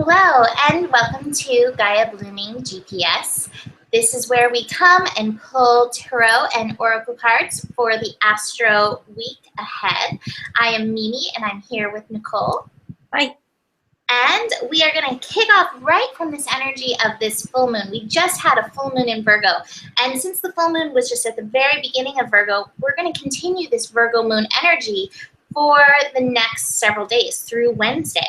Hello and welcome to Gaia Blooming GPS. This is where we come and pull tarot and oracle cards for the astro week ahead. I am Mimi and I'm here with Nicole. Hi. And we are going to kick off right from this energy of this full moon. We just had a full moon in Virgo. And since the full moon was just at the very beginning of Virgo, we're going to continue this Virgo moon energy for the next several days through Wednesday.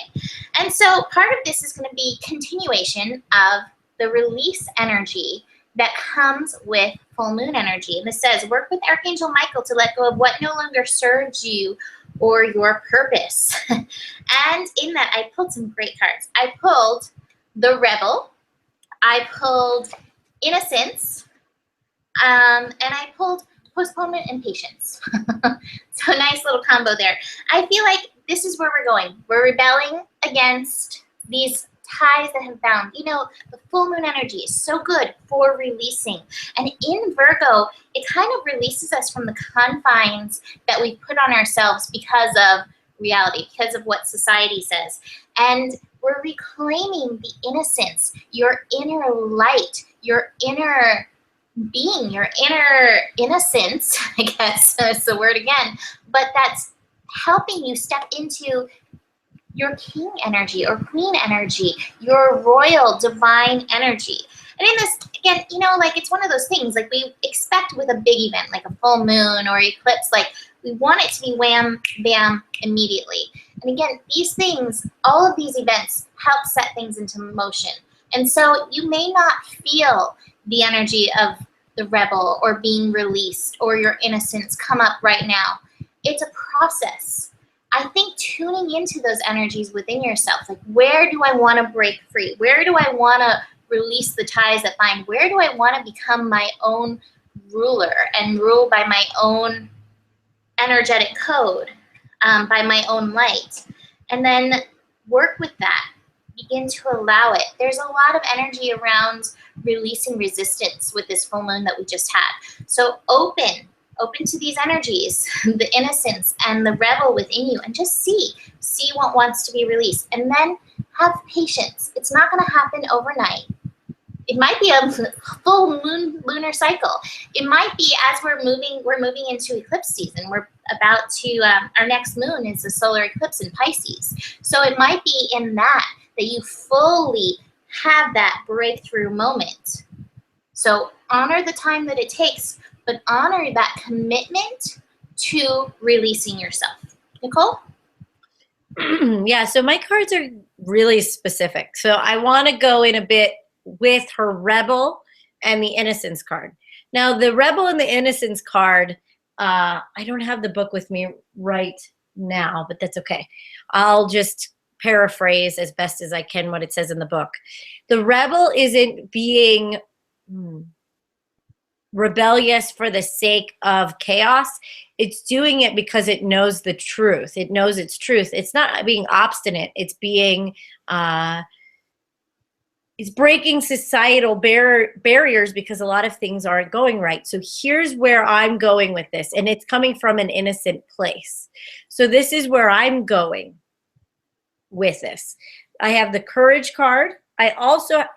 And so part of this is going to be continuation of the release energy that comes with full moon energy. And this says, work with Archangel Michael to let go of what no longer serves you or your purpose. And in that, I pulled some great cards. I pulled the Rebel, I pulled Innocence, and I pulled Postponement and Patience. So nice little combo there. I feel like this is where we're going. We're rebelling against these ties that have bound. You know, the full moon energy is so good for releasing. And in Virgo, it kind of releases us from the confines that we put on ourselves because of reality, because of what society says. And we're reclaiming the innocence, your inner light, your inner being, your inner innocence, I guess that's the word again, but that's helping you step into your king energy or queen energy, your royal divine energy. And in this, again, you know, like it's one of those things, like we expect with a big event, like a full moon or eclipse, like we want it to be wham, bam, immediately. And again, these things, all of these events help set things into motion. And so you may not feel the energy of the rebel or being released or your innocence come up right now. It's a process. I think tuning into those energies within yourself, like where do I want to break free? Where do I want to release the ties that bind? Where do I want to become my own ruler and rule by my own energetic code, by my own light? And then work with that. Begin to allow it. There's a lot of energy around releasing resistance with this full moon that we just had. So open to these energies, the innocence and the rebel within you, and just see what wants to be released. And then have patience. It's not going to happen overnight. It might be a full moon lunar cycle. It might be as we're moving into eclipse season. We're about to, our next moon is a solar eclipse in Pisces. So it might be in that you fully have that breakthrough moment. So honor the time that it takes, but honor that commitment to releasing yourself. Nicole? Yeah, so my cards are really specific. So I want to go in a bit with her Rebel and the Innocence card. Now, the Rebel and the Innocence card, I don't have the book with me right now, but that's okay. I'll just paraphrase as best as I can what it says in the book. The rebel isn't being rebellious for the sake of chaos. It's doing it because it knows the truth. It knows its truth. It's not being obstinate. It's being, it's breaking societal barriers because a lot of things aren't going right. So here's where I'm going with this, and it's coming from an innocent place. So this is where I'm going with this. I have the Courage card. I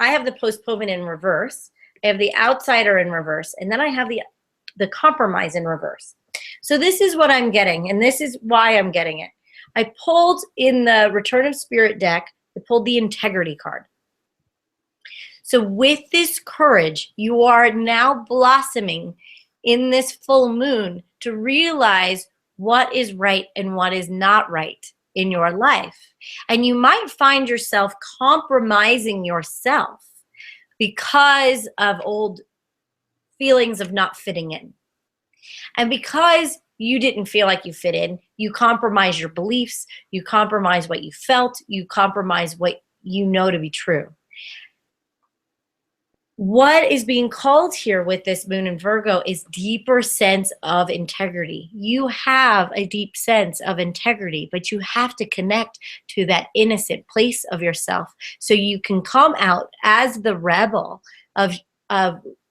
have the Postponement in reverse. I have the Outsider in reverse, and then I have the Compromise in reverse. So this is what I'm getting, and this is why I'm getting it. I pulled in the Return of Spirit deck, I pulled the Integrity card. So with this courage, you are now blossoming in this full moon to realize what is right and what is not right in your life. And you might find yourself compromising yourself because of old feelings of not fitting in. And because you didn't feel like you fit in, you compromise your beliefs, you compromise what you felt, you compromise what you know to be true. What is being called here with this moon in Virgo is deeper sense of integrity. You have a deep sense of integrity, but you have to connect to that innocent place of yourself so you can come out as the rebel of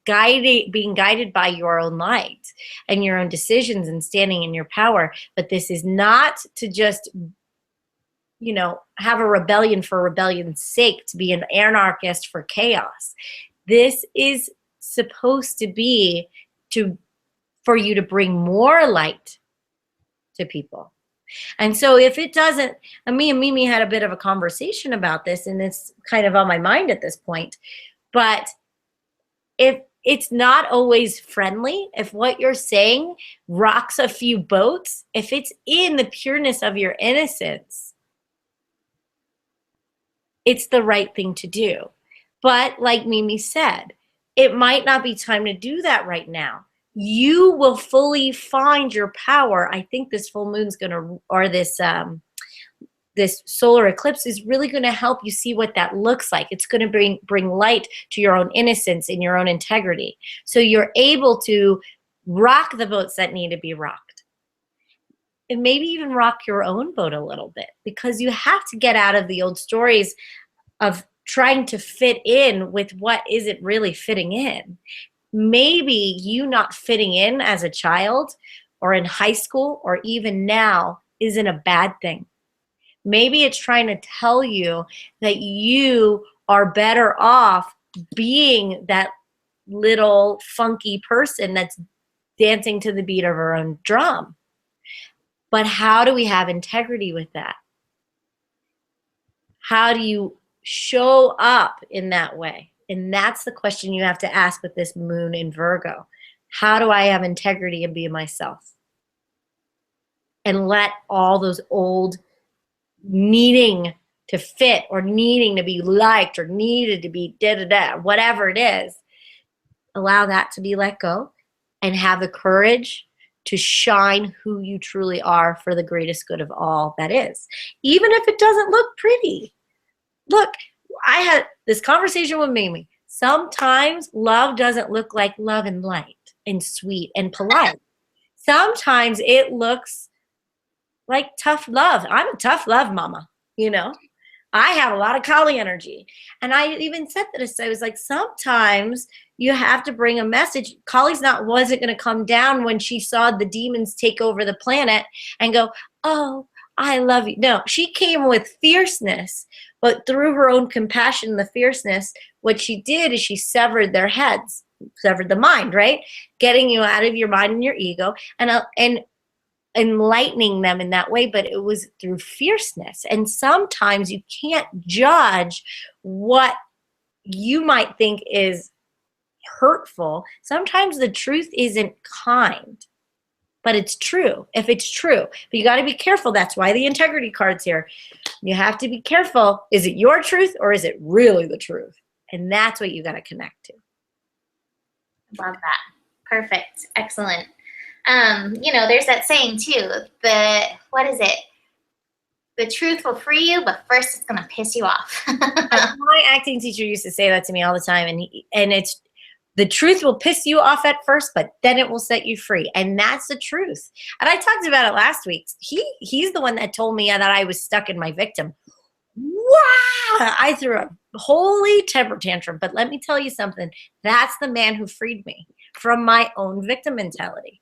being guided by your own light and your own decisions and standing in your power. But this is not to just you know, have a rebellion for rebellion's sake, to be an anarchist for chaos. This is supposed to be for you to bring more light to people. And so if it doesn't, and me and Mimi had a bit of a conversation about this, and it's kind of on my mind at this point, but if it's not always friendly, if what you're saying rocks a few boats, if it's in the pureness of your innocence, it's the right thing to do. But like Mimi said, it might not be time to do that right now. You will fully find your power. I think this full moon's gonna, or this solar eclipse is really going to help you see what that looks like. It's going to bring light to your own innocence and your own integrity. So you're able to rock the boats that need to be rocked. And maybe even rock your own boat a little bit, because you have to get out of the old stories of trying to fit in with what isn't really fitting in. Maybe you not fitting in as a child or in high school or even now isn't a bad thing. Maybe it's trying to tell you that you are better off being that little funky person that's dancing to the beat of her own drum. But how do we have integrity with that? How do you show up in that way? And that's the question you have to ask with this moon in Virgo. How do I have integrity and be myself? And let all those old needing to fit or needing to be liked or needed to be da-da-da, whatever it is, allow that to be let go and have the courage to shine who you truly are for the greatest good of all that is. Even if it doesn't look pretty. Look, I had this conversation with Mimi. Sometimes love doesn't look like love and light and sweet and polite. Sometimes it looks like tough love. I'm a tough love mama, you know. I have a lot of Kali energy. And I even said this. I was like, sometimes you have to bring a message. Kali's wasn't going to come down when she saw the demons take over the planet and go, oh, I love you. No, she came with fierceness, but through her own compassion, the fierceness, what she did is she severed their heads, severed the mind, right? Getting you out of your mind and your ego and enlightening them in that way, but it was through fierceness. And sometimes you can't judge what you might think is hurtful. Sometimes the truth isn't kind, but it's true if it's true. But you got to be careful. That's why the integrity card's here. You have to be careful. Is it your truth or is it really the truth? And that's what you got to connect to. Love that. Perfect. Excellent. You know, there's that saying too, what is it? The truth will free you, but first it's going to piss you off. My acting teacher used to say that to me all the time. And it's, the truth will piss you off at first, but then it will set you free. And that's the truth. And I talked about it last week. He's the one that told me that I was stuck in my victim. Wow! I threw a holy temper tantrum. But let me tell you something. That's the man who freed me from my own victim mentality.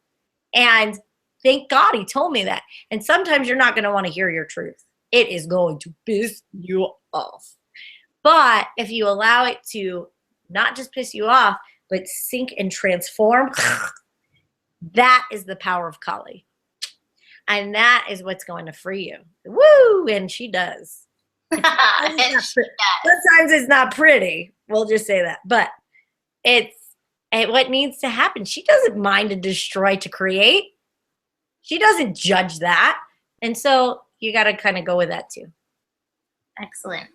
And thank God he told me that. And sometimes you're not going to want to hear your truth. It is going to piss you off. But if you allow it to not just piss you off, but sink and transform, that is the power of Kali. And that is what's going to free you. Woo! And she does. Sometimes it's not pretty. We'll just say that. But it's what needs to happen. She doesn't mind to destroy to create. She doesn't judge that. And so you got to kind of go with that too. Excellent.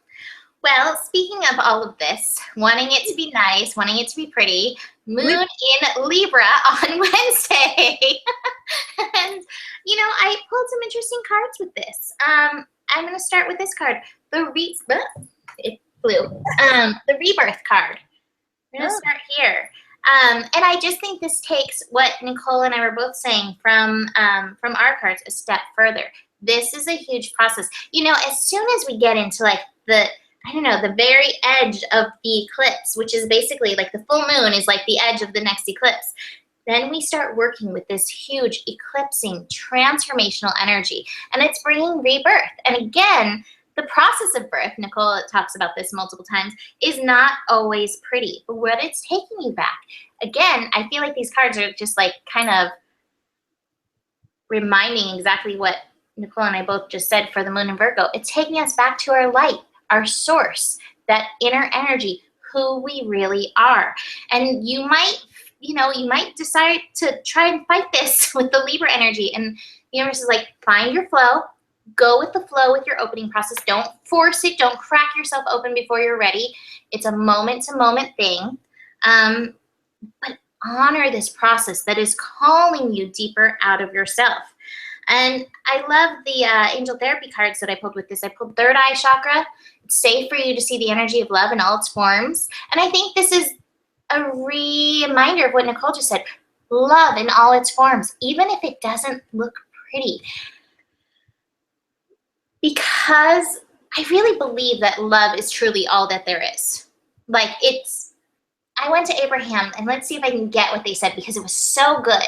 Well, speaking of all of this, wanting it to be nice, wanting it to be pretty, moon in Libra on Wednesday. And, you know, I pulled some interesting cards with this. I'm going to start with this card. It flew. The Rebirth card. I'm going to start here. And I just think this takes what Nicole and I were both saying from our cards a step further. This is a huge process. You know, as soon as we get into like the very edge of the eclipse, which is basically like the full moon is like the edge of the next eclipse, then we start working with this huge eclipsing transformational energy, and it's bringing rebirth. And again, the process of birth, Nicole talks about this multiple times, is not always pretty, but what it's taking you back. Again, I feel like these cards are just like kind of reminding exactly what Nicole and I both just said for the moon in Virgo. It's taking us back to our light, our source, that inner energy, who we really are. And you might, you might decide to try and fight this with the Libra energy. And the universe is like, find your flow, go with the flow with your opening process. Don't force it. Don't crack yourself open before you're ready. It's a moment-to-moment thing. But honor this process that is calling you deeper out of yourself. And I love the angel therapy cards that I pulled with this. I pulled third eye chakra. It's safe for you to see the energy of love in all its forms. And I think this is a reminder of what Nicole just said. Love in all its forms, even if it doesn't look pretty. Because I really believe that love is truly all that there is. Like, I went to Abraham, and let's see if I can get what they said, because it was so good.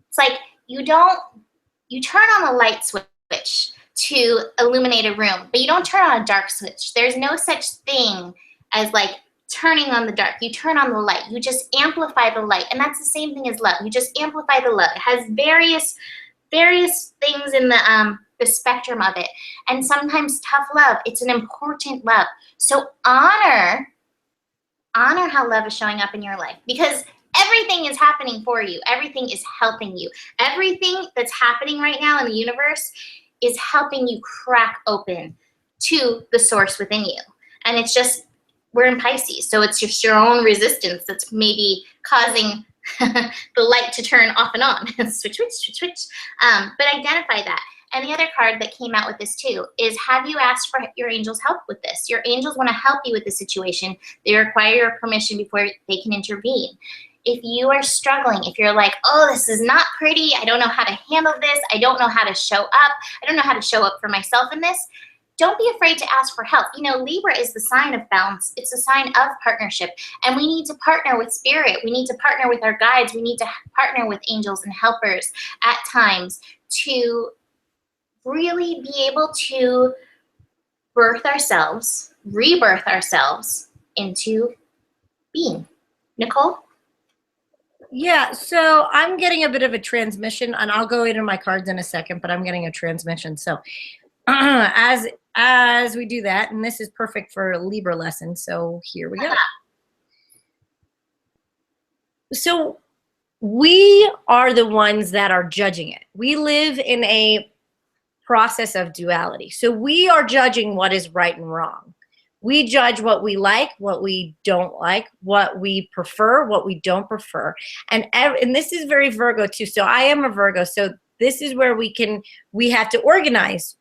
It's like, you turn on a light switch to illuminate a room, but you don't turn on a dark switch. There's no such thing as like turning on the dark. You turn on the light. You just amplify the light. And that's the same thing as love. You just amplify the love. It has various things in the spectrum of it. And sometimes tough love, it's an important love. So honor how love is showing up in your life, because everything is happening for you. Everything is helping you. Everything that's happening right now in the universe is helping you crack open to the source within you. And it's just, we're in Pisces, so it's just your own resistance that's maybe causing the light to turn off and on. Switch, switch, switch, switch. But identify that. And the other card that came out with this too is, have you asked for your angels' help with this? Your angels want to help you with the situation. They require your permission before they can intervene. If you are struggling, if you're like, oh, this is not pretty, I don't know how to handle this, I don't know how to show up, I don't know how to show up for myself in this, don't be afraid to ask for help. Libra is the sign of balance. It's a sign of partnership. And we need to partner with spirit. We need to partner with our guides. We need to partner with angels and helpers at times to really be able to birth ourselves, rebirth ourselves into being. Nicole? Yeah, so I'm getting a bit of a transmission, and I'll go into my cards in a second, but I'm getting a transmission. So as we do that, and this is perfect for a Libra lesson, so here we go. So we are the ones that are judging it. We live in a process of duality. So we are judging what is right and wrong. We judge what we like, what we don't like, what we prefer, what we don't prefer. And this is very Virgo too. So I am a Virgo. So this is where we have to organize.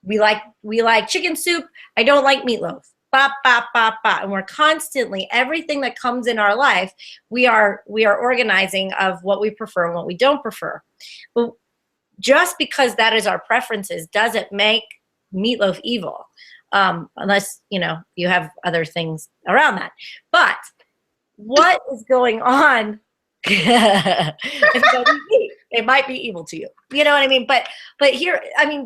We like chicken soup. I don't like meatloaf. Ba, ba, ba, ba. And we're constantly, everything that comes in our life, we are organizing of what we prefer and what we don't prefer. But just because that is our preferences doesn't make meatloaf evil. Unless, you have other things around that. But what is going on? It might be evil to you. You know what I mean? But here,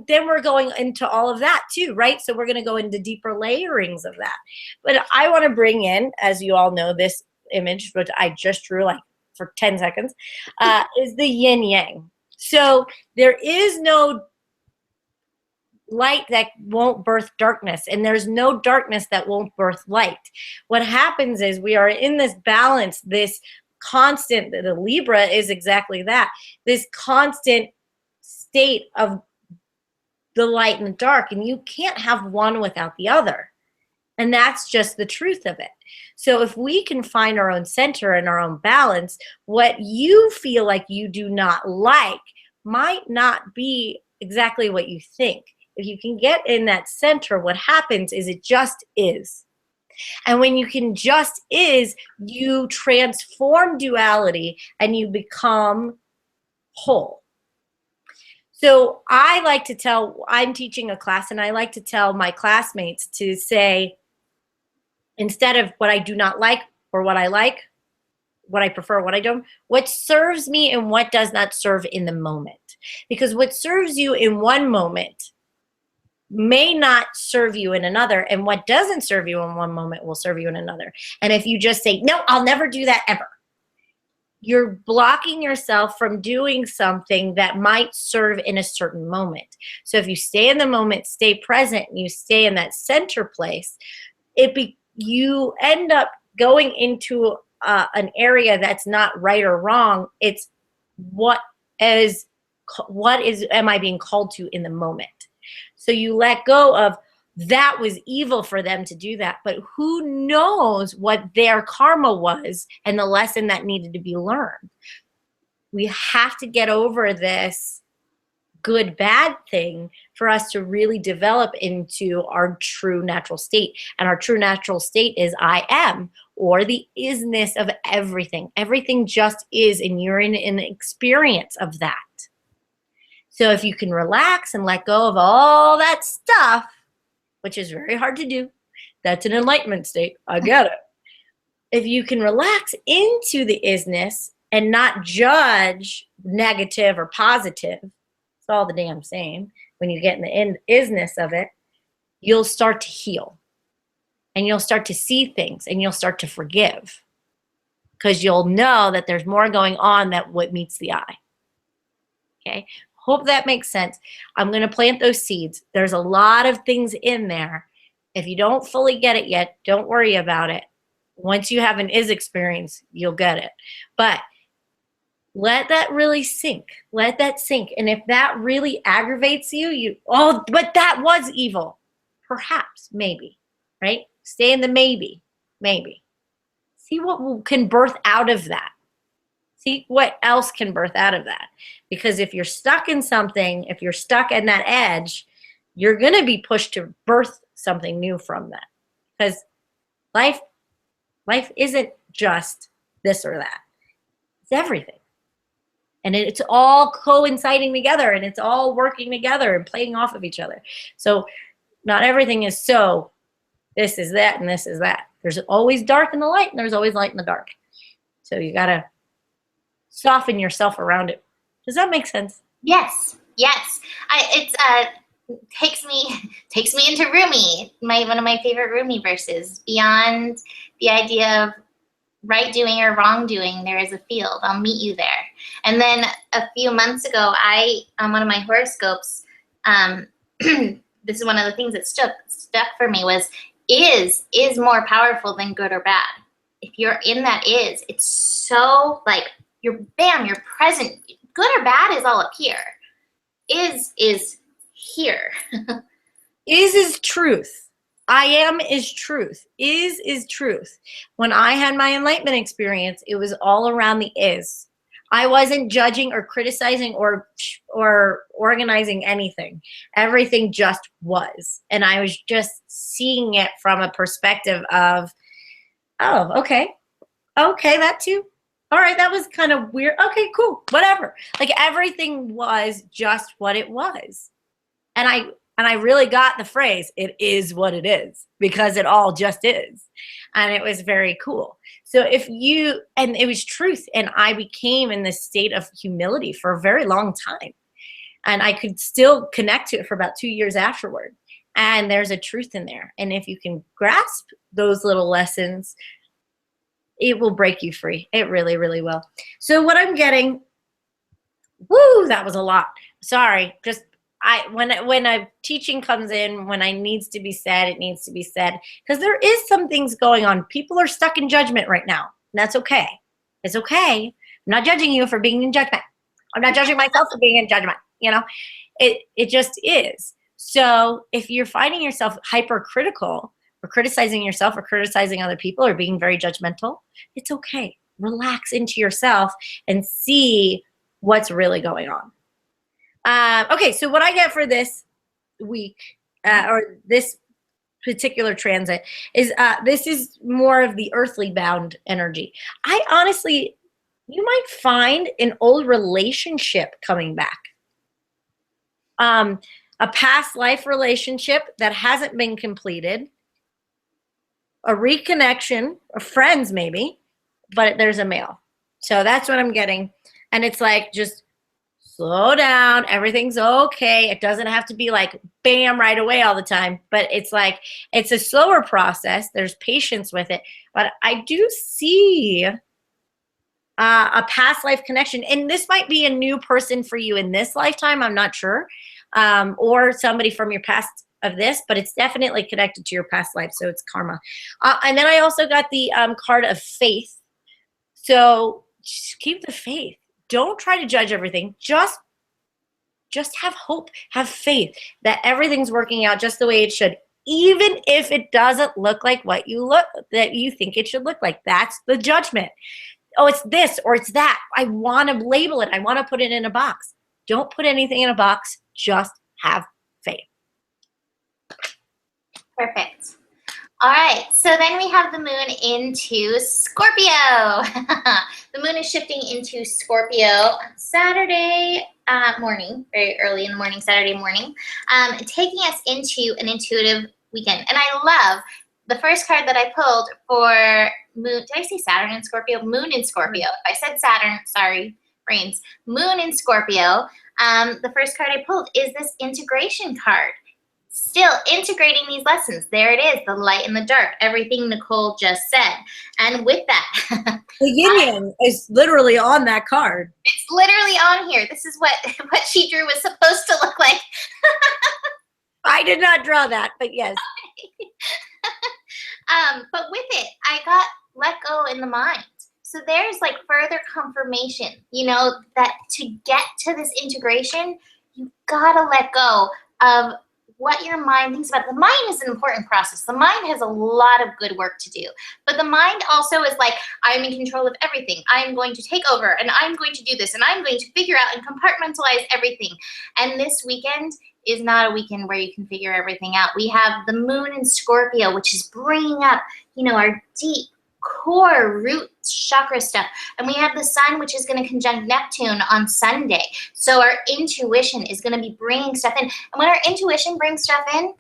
then we're going into all of that too, right? So we're going to go into deeper layerings of that. But I want to bring in, as you all know, this image, which I just drew like for 10 seconds, is the yin yang. So there is no light that won't birth darkness, and there's no darkness that won't birth light. What happens is we are in this balance, this constant, the Libra is exactly that, this constant state of the light and the dark, and you can't have one without the other. And that's just the truth of it. So if we can find our own center and our own balance, what you feel like you do not like might not be exactly what you think. If you can get in that center, what happens is it just is. And when you can just is, you transform duality and you become whole. So I like to tell, I'm teaching a class, and I like to tell my classmates to say, instead of what I do not like or what I like, what I prefer, what I don't, what serves me and what does not serve in the moment. Because what serves you in one moment may not serve you in another, and what doesn't serve you in one moment will serve you in another. And if you just say, no, I'll never do that ever, you're blocking yourself from doing something that might serve in a certain moment. So if you stay in the moment, stay present, and you stay in that center place, you end up going into an area that's not right or wrong. It's what am I being called to in the moment? So you let go of that was evil for them to do that, but who knows what their karma was and the lesson that needed to be learned. We have to get over this good bad thing for us to really develop into our true natural state. And our true natural state is I am, or the isness of everything. Everything just is, and you're in an experience of that. So if you can relax and let go of all that stuff, which is very hard to do, that's an enlightenment state, I get it. If you can relax into the isness and not judge negative or positive, it's all the damn same. When you get in the isness of it, you'll start to heal. And you'll start to see things, and you'll start to forgive. Because you'll know that there's more going on than what meets the eye. Okay? Hope that makes sense. I'm going to plant those seeds. There's a lot of things in there. If you don't fully get it yet, don't worry about it. Once you have an is experience, you'll get it. But let that really sink. Let that sink. And if that really aggravates you, but that was evil. Perhaps, maybe, right? Stay in the maybe. See what can birth out of that. See what else can birth out of that. Because if you're stuck in something, if you're stuck at that edge, you're going to be pushed to birth something new from that. Because life isn't just this or that. It's everything. And it's all coinciding together, and it's all working together and playing off of each other. So not everything is so this is that and this is that. There's always dark in the light, and there's always light in the dark. So you got to soften yourself around it. Does that make sense? Yes. It takes me into Rumi, one of my favorite Rumi verses. Beyond the idea of right doing or wrong doing, there is a field. I'll meet you there. And then a few months ago, on one of my horoscopes, this is one of the things that stuck for me was is more powerful than good or bad. If you're in that it's so like you're present. Good or bad is all up here. Is here. Is truth. I am is truth. Is truth. When I had my enlightenment experience, it was all around the is. I wasn't judging or criticizing or organizing anything. Everything just was. And I was just seeing it from a perspective of, oh, okay, that too. All right, that was kind of weird. Okay, cool, whatever. Like everything was just what it was. And I really got the phrase, it is what it is, because it all just is. And it was very cool. So and it was truth. And I became in this state of humility for a very long time. And I could still connect to it for about 2 years afterward. And there's a truth in there. And if you can grasp those little lessons, it will break you free. It really, really will. So what I'm getting, that was a lot. Sorry, just when a teaching comes in, when it needs to be said, it needs to be said. Because there is some things going on. People are stuck in judgment right now. And that's okay. It's okay. I'm not judging you for being in judgment. I'm not judging myself for being in judgment. It just is. So if you're finding yourself hypercritical or criticizing yourself or criticizing other people or being very judgmental, it's okay. Relax into yourself and see what's really going on. Okay, so what I get for this week or this particular transit is this is more of the earthly bound energy. I honestly, you might find an old relationship coming back. A past life relationship that hasn't been completed, a reconnection, of friends maybe, but there's a male. So that's what I'm getting. And it's like just slow down. Everything's okay. It doesn't have to be like bam right away all the time, but it's like, it's a slower process. There's patience with it. But I do see a past life connection. And this might be a new person for you in this lifetime. I'm not sure. Or somebody from your past of this, but it's definitely connected to your past life. So it's karma. And then I also got the card of faith. So just keep the faith. Don't try to judge everything. Just have hope, have faith that everything's working out just the way it should, even if it doesn't look like what you think it should look like. That's the judgment. Oh, it's this or it's that. I want to label it. I want to put it in a box. Don't put anything in a box. Just have faith. Perfect. All right, so then we have the moon into Scorpio. The moon is shifting into Scorpio Saturday morning, very early in the morning, Saturday morning, taking us into an intuitive weekend. And I love the first card that I pulled for moon. Did I say Saturn in Scorpio? Moon in Scorpio. If I said Saturn, sorry, brains. Moon in Scorpio. The first card I pulled is this integration card. Still integrating these lessons. There it is, the light and the dark, everything Nicole just said. And with that, the yin yang is literally on that card. It's literally on here. This is what she drew was supposed to look like. I did not draw that, but yes. But with it, I got let go in the mind. So there's like further confirmation, you know, that to get to this integration, you gotta let go of what your mind thinks about. The mind is an important process. The mind has a lot of good work to do. But the mind also is like, I'm in control of everything. I'm going to take over and I'm going to do this and I'm going to figure out and compartmentalize everything. And this weekend is not a weekend where you can figure everything out. We have the moon in Scorpio, which is bringing up, you know, our deep core root chakra stuff. And we have the sun, which is going to conjunct Neptune on Sunday. So our intuition is going to be bringing stuff in. And when our intuition brings stuff in,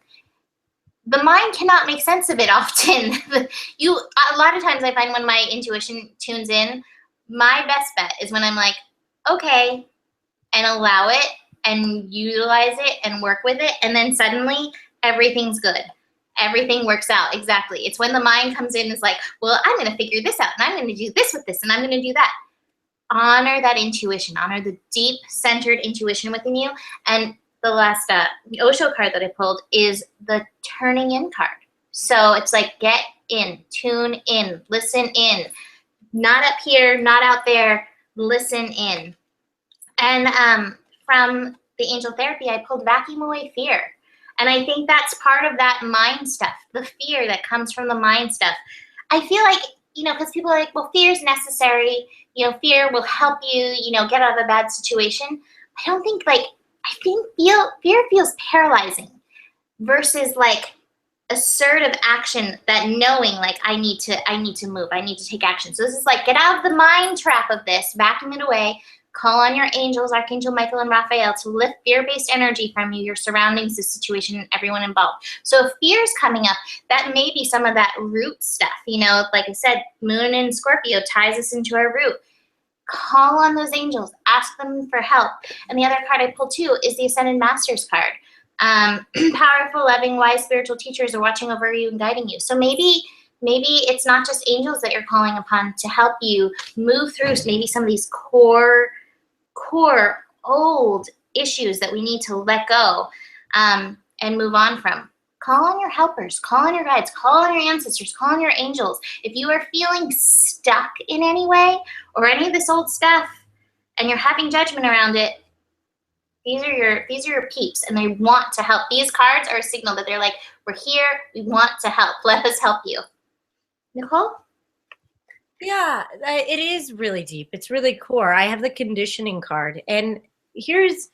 the mind cannot make sense of it often. A lot of times I find when my intuition tunes in, my best bet is when I'm like, okay, and allow it and utilize it and work with it. And then suddenly everything's good. Everything works out. Exactly. It's when the mind comes in and is like, well, I'm going to figure this out and I'm going to do this with this and I'm going to do that. Honor that intuition. Honor the deep centered intuition within you. And the last the Osho card that I pulled is the turning in card. So it's like get in, tune in, listen in. Not up here, not out there. Listen in. And from the angel therapy, I pulled vacuum away fear. And I think that's part of that mind stuff, the fear that comes from the mind stuff. I feel like, you know, because people are like, well, fear is necessary. You know, fear will help you, you know, get out of a bad situation. I don't think I think fear feels paralyzing versus like assertive action, that knowing like I need to move, I need to take action. So this is like, get out of the mind trap of this, vacuum it away. Call on your angels, Archangel Michael and Raphael, to lift fear-based energy from you, your surroundings, the situation, and everyone involved. So if fear is coming up, that may be some of that root stuff. You know, like I said, Moon in Scorpio ties us into our root. Call on those angels, ask them for help. And the other card I pulled too is the Ascended Masters card. Powerful, loving, wise spiritual teachers are watching over you and guiding you. So maybe it's not just angels that you're calling upon to help you move through maybe some of these core old issues that we need to let go and move on from. Call on your helpers, call on your guides, call on your ancestors, call on your angels. If you are feeling stuck in any way or any of this old stuff and you're having judgment around it, these are your peeps and they want to help. These cards are a signal that they're like, we're here, we want to help. Let us help you. Nicole? Yeah, it is really deep. It's really core. I have the conditioning card. And here's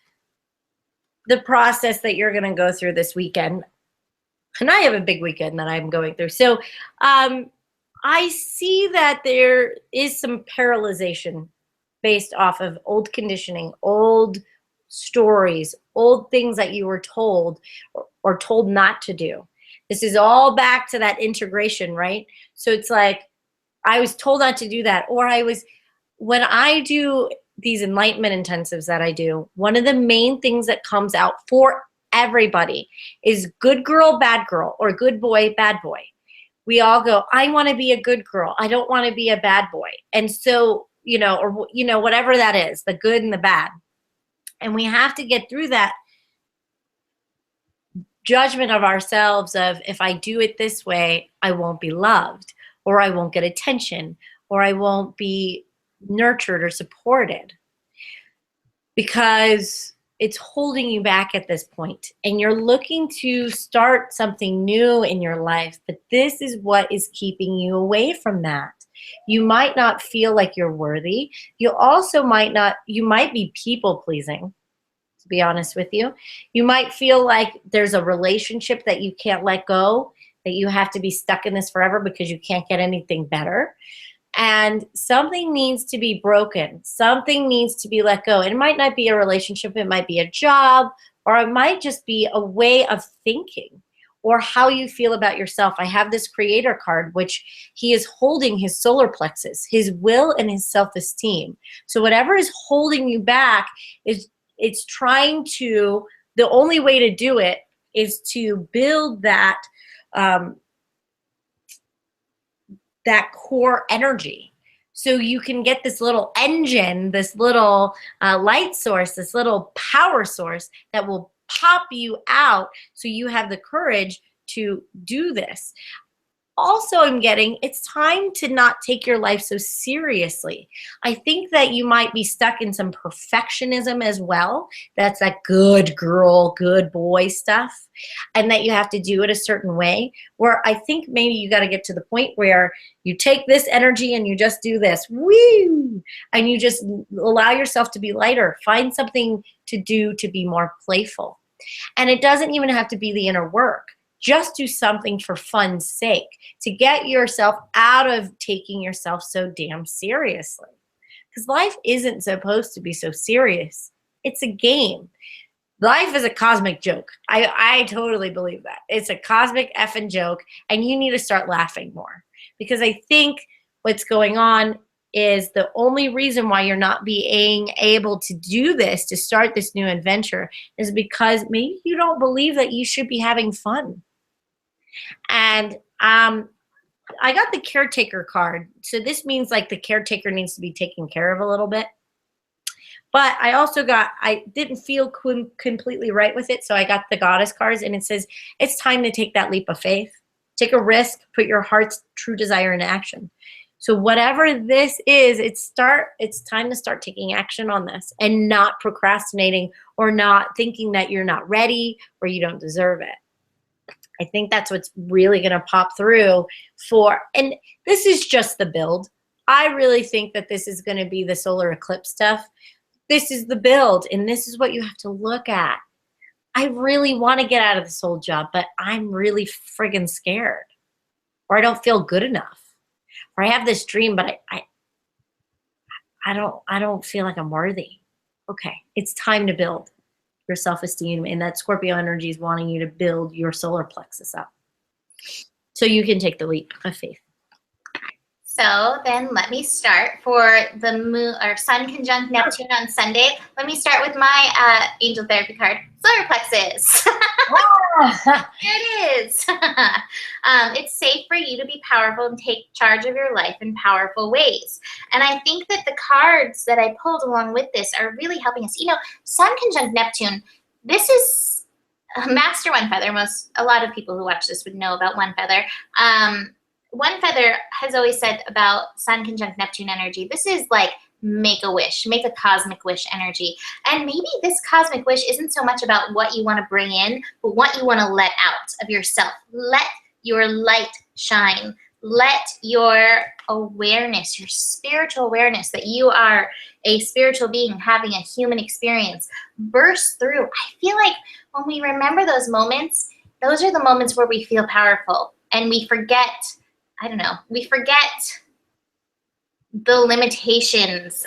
the process that you're going to go through this weekend. And I have a big weekend that I'm going through. So I see that there is some paralyzation based off of old conditioning, old stories, old things that you were told or told not to do. This is all back to that integration, right? So it's like, I was told not to do that. Or when I do these enlightenment intensives that I do, one of the main things that comes out for everybody is good girl, bad girl, or good boy, bad boy. We all go, I want to be a good girl. I don't want to be a bad boy. And so, or, whatever that is, the good and the bad. And we have to get through that judgment of ourselves of, if I do it this way, I won't be loved, or I won't get attention, or I won't be nurtured or supported, because it's holding you back at this point, and you're looking to start something new in your life, but this is what is keeping you away from that. You might not feel like you're worthy. You might be people pleasing, to be honest with you. You might feel like there's a relationship that you can't let go, that you have to be stuck in this forever because you can't get anything better. And something needs to be broken. Something needs to be let go. It might not be a relationship. It might be a job, or it might just be a way of thinking, or how you feel about yourself. I have this creator card, which he is holding his solar plexus, his will and his self-esteem. So whatever is holding you back it's trying to, the only way to do it is to build that, that core energy. So you can get this little engine, this little light source, this little power source that will pop you out, so you have the courage to do this. Also, I'm getting, it's time to not take your life so seriously. I think that you might be stuck in some perfectionism as well. That's that good girl, good boy stuff. And that you have to do it a certain way, where I think maybe you got to get to the point where you take this energy and you just do this, woo, and you just allow yourself to be lighter. Find something to do to be more playful. And it doesn't even have to be the inner work. Just do something for fun's sake, to get yourself out of taking yourself so damn seriously. Because life isn't supposed to be so serious. It's a game. Life is a cosmic joke. I totally believe that. It's a cosmic effing joke, and you need to start laughing more. Because I think what's going on is the only reason why you're not being able to do this, to start this new adventure, is because maybe you don't believe that you should be having fun. And I got the caretaker card. So this means like the caretaker needs to be taken care of a little bit. But I also got, I didn't feel completely right with it. So I got the goddess cards, and it says, it's time to take that leap of faith. Take a risk, put your heart's true desire into action. So whatever this is, it's time to start taking action on this, and not procrastinating, or not thinking that you're not ready or you don't deserve it. I think that's what's really going to pop through and this is just the build. I really think that this is going to be the solar eclipse stuff. This is the build, and this is what you have to look at. I really want to get out of this old job, but I'm really friggin' scared, or I don't feel good enough, or I have this dream, but I don't feel like I'm worthy. Okay, it's time to build your self-esteem, and that Scorpio energy is wanting you to build your solar plexus up so you can take the leap of faith. So then let me start for the moon or sun conjunct Neptune on Sunday. Let me start with my angel therapy card, solar plexus. There it is. It's safe for you to be powerful and take charge of your life in powerful ways. And I think that the cards that I pulled along with this are really helping us. Sun conjunct Neptune, this is Master One Feather. A lot of people who watch this would know about One Feather. One Feather has always said about Sun conjunct Neptune energy, this is like make a wish, make a cosmic wish energy. And maybe this cosmic wish isn't so much about what you want to bring in, but what you want to let out of yourself. Let your light shine. Let your awareness, your spiritual awareness that you are a spiritual being having a human experience burst through. I feel like when we remember those moments, those are the moments where we feel powerful, and we forget, we forget the limitations,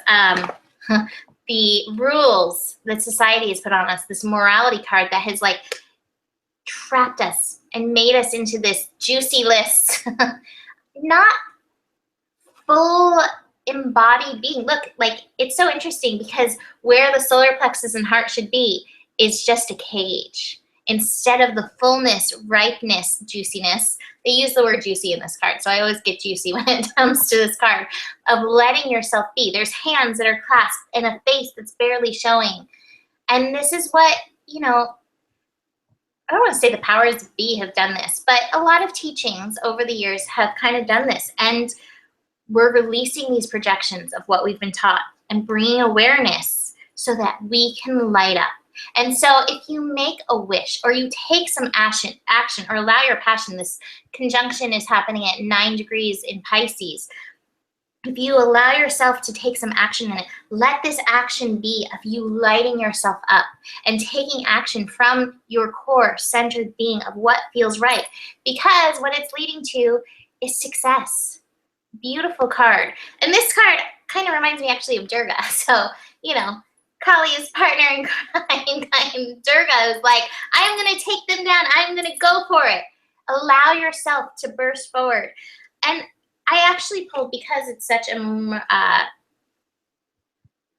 the rules that society has put on us, this morality card that has like trapped us and made us into this juicy list, not full embodied being. Look, like, it's so interesting because where the solar plexus and heart should be is just a cage. Instead of the fullness, ripeness, juiciness, they use the word juicy in this card, so I always get juicy when it comes to this card, of letting yourself be. There's hands that are clasped and a face that's barely showing. And this is what, you know, I don't want to say the powers that be have done this, but a lot of teachings over the years have kind of done this. And we're releasing these projections of what we've been taught and bringing awareness so that we can light up. And so if you make a wish or you take some action or allow your passion, this conjunction is happening at 9 degrees in Pisces. If you allow yourself to take some action in it, let this action be of you lighting yourself up and taking action from your core centered being of what feels right. Because what it's leading to is success. Beautiful card. And this card kind of reminds me actually of Durga. So, you know, Kali's partner in crime, Durga, is like, I'm going to take them down. I'm going to go for it. Allow yourself to burst forward. And I actually pulled, because it's such a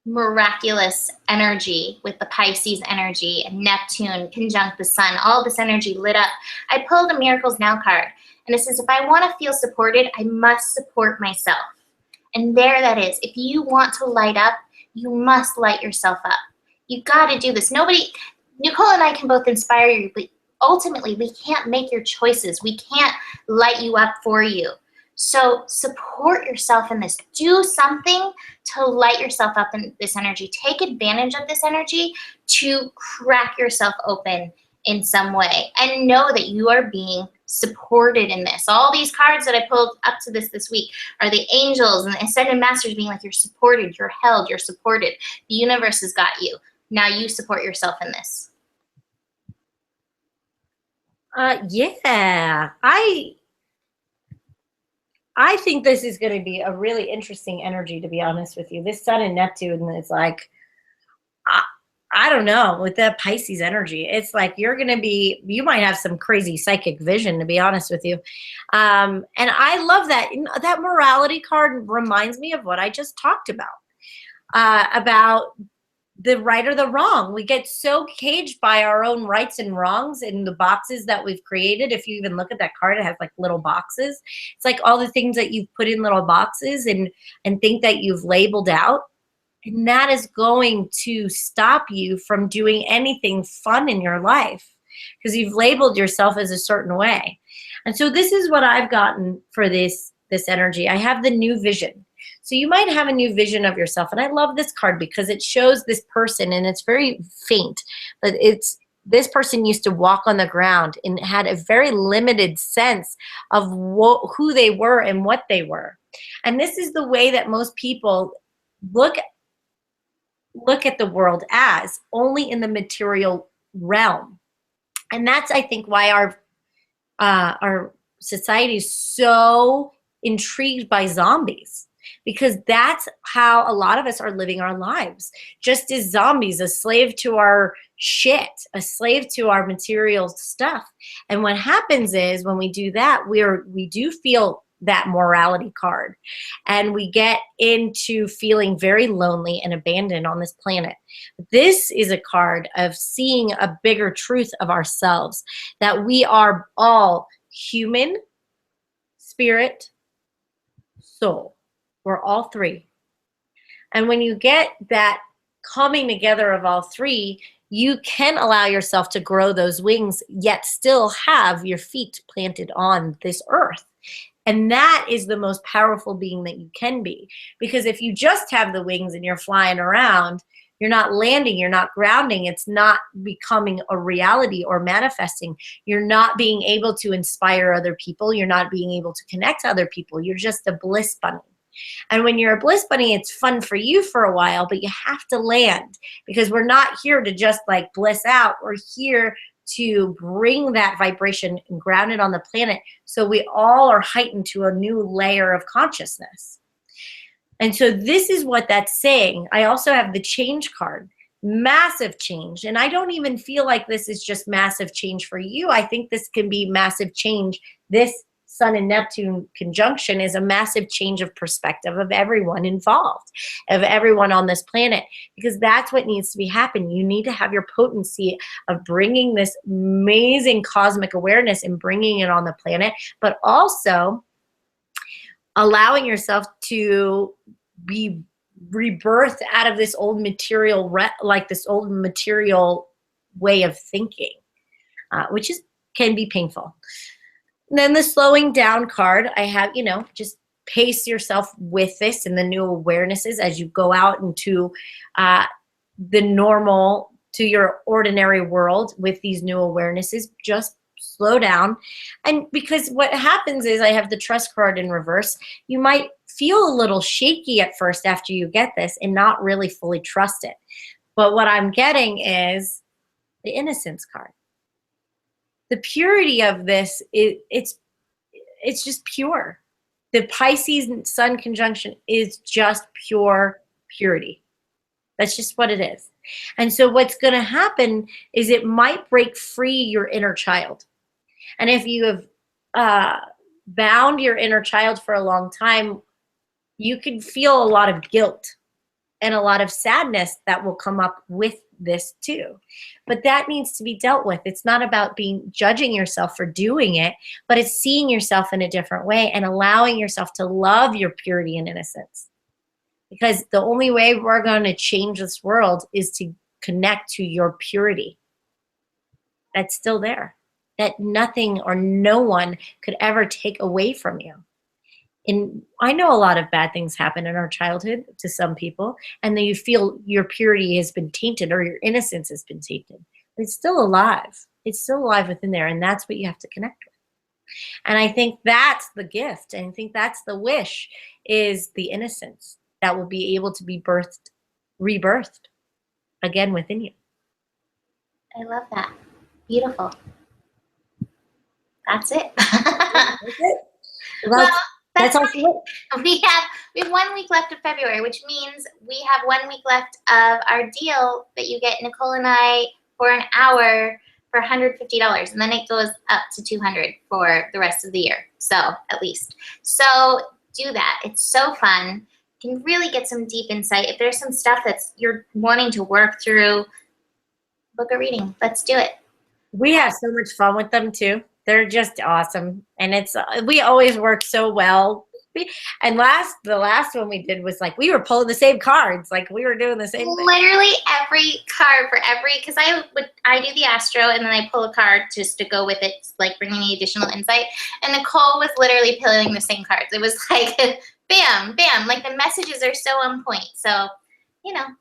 miraculous energy with the Pisces energy and Neptune conjunct the sun, all this energy lit up. I pulled a Miracles Now card. And it says, if I want to feel supported, I must support myself. And there that is. If you want to light up, you must light yourself up. You got to do this. Nicole and I can both inspire you, but ultimately we can't make your choices. We can't light you up for you. So support yourself in this. Do something to light yourself up in this energy. Take advantage of this energy to crack yourself open in some way. And know that you are being supported in this. All these cards that I pulled up to this week are the angels and the ascended masters being like, you're supported, you're held, you're supported. The universe has got you. Now you support yourself in this. Yeah, I think this is going to be a really interesting energy, to be honest with you. This Sun and Neptune is like, I don't know, with that Pisces energy, it's like you might have some crazy psychic vision, to be honest with you. And I love that. That morality card reminds me of what I just talked about the right or the wrong. We get so caged by our own rights and wrongs in the boxes that we've created. If you even look at that card, it has like little boxes. It's like all the things that you've put in little boxes and think that you've labeled out. And that is going to stop you from doing anything fun in your life because you've labeled yourself as a certain way. And so this is what I've gotten for this energy. I have the new vision. So you might have a new vision of yourself. And I love this card because it shows this person, and it's very faint, but this person used to walk on the ground and had a very limited sense of who they were and what they were. And this is the way that most people look at the world as, only in the material realm. And that's, I think, why our society is so intrigued by zombies, because that's how a lot of us are living our lives, just as zombies, a slave to our shit, a slave to our material stuff. And what happens is when we do that, we do feel that morality card, and we get into feeling very lonely and abandoned on this planet. This is a card of seeing a bigger truth of ourselves, that we are all human, spirit, soul. We're all three. And when you get that coming together of all three, you can allow yourself to grow those wings, yet still have your feet planted on this earth. And that is the most powerful being that you can be. Because if you just have the wings and you're flying around, you're not landing, you're not grounding, it's not becoming a reality or manifesting. You're not being able to inspire other people. You're not being able to connect to other people. You're just a bliss bunny. And when you're a bliss bunny, it's fun for you for a while, but you have to land, because we're not here to just like bliss out. We're here to bring that vibration and ground it on the planet, so we all are heightened to a new layer of consciousness. And so this is what that's saying. I also have the change card, massive change. And I don't even feel like this is just massive change for you. I think this can be massive change this Sun and Neptune conjunction is a massive change of perspective of everyone involved, of everyone on this planet, because that's what needs to be happening. You need to have your potency of bringing this amazing cosmic awareness and bringing it on the planet, but also allowing yourself to be rebirthed out of this old material, like this old material way of thinking, which can be painful. And then the slowing down card, I have, just pace yourself with this and the new awarenesses as you go out into the normal, to your ordinary world with these new awarenesses. Just slow down. And because what happens is, I have the trust card in reverse. You might feel a little shaky at first after you get this and not really fully trust it. But what I'm getting is the innocence card. The purity of this, it's just pure. The Pisces Sun conjunction is just pure purity. That's just what it is. And so what's going to happen is it might break free your inner child. And if you have bound your inner child for a long time, you could feel a lot of guilt and a lot of sadness that will come up with this too. But that needs to be dealt with. It's not about judging yourself for doing it, but it's seeing yourself in a different way and allowing yourself to love your purity and innocence. Because the only way we're going to change this world is to connect to your purity. That's still there. That nothing or no one could ever take away from you. And I know a lot of bad things happen in our childhood to some people, and then you feel your purity has been tainted or your innocence has been tainted. But it's still alive. It's still alive within there, and that's what you have to connect with. And I think that's the gift, and I think that's the wish, is the innocence that will be able to be rebirthed again within you. I love that. Beautiful. That's it. That's it. Well, that's all. We have 1 week left of February, which means we have 1 week left of our deal that you get Nicole and I for an hour for $150, and then it goes up to $200 for the rest of the year. So at least. So do that. It's so fun. You can really get some deep insight. If there's some stuff that's you're wanting to work through, book a reading. Let's do it. We have so much fun with them too. They're just awesome, and we always work so well. And the last one we did was like we were pulling the same cards, like we were doing the same thing. Literally every card for because I do the astro and then I pull a card just to go with it, like bringing the additional insight. And Nicole was literally pulling the same cards. It was like bam, bam, like the messages are so on point. So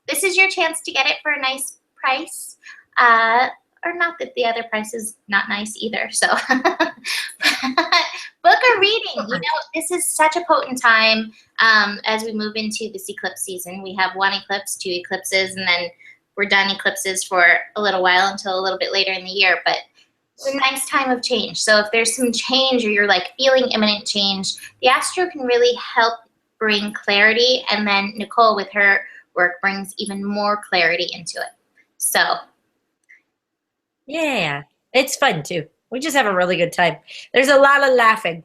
this is your chance to get it for a nice price. Or not that the other price is not nice either. So book a reading. This is such a potent time as we move into this eclipse season. We have 1 eclipse, 2 eclipses, and then we're done eclipses for a little while until a little bit later in the year. But it's a nice time of change. So if there's some change or you're like feeling imminent change, the astro can really help bring clarity. And then Nicole with her work brings even more clarity into it. So yeah, it's fun too. We just have a really good time. There's a lot of laughing.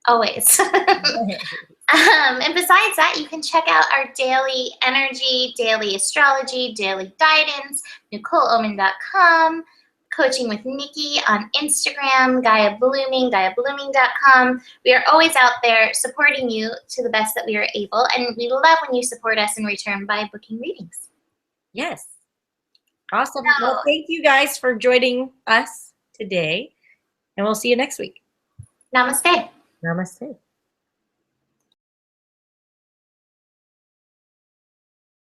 Always. And besides that, you can check out our daily energy, daily astrology, daily guidance, NicoleOman.com, Coaching with Nikki on Instagram, Gaia Blooming, GaiaBlooming.com. We are always out there supporting you to the best that we are able, and we love when you support us in return by booking readings. Yes. Awesome. Well, thank you guys for joining us today, and we'll see you next week. Namaste. Namaste.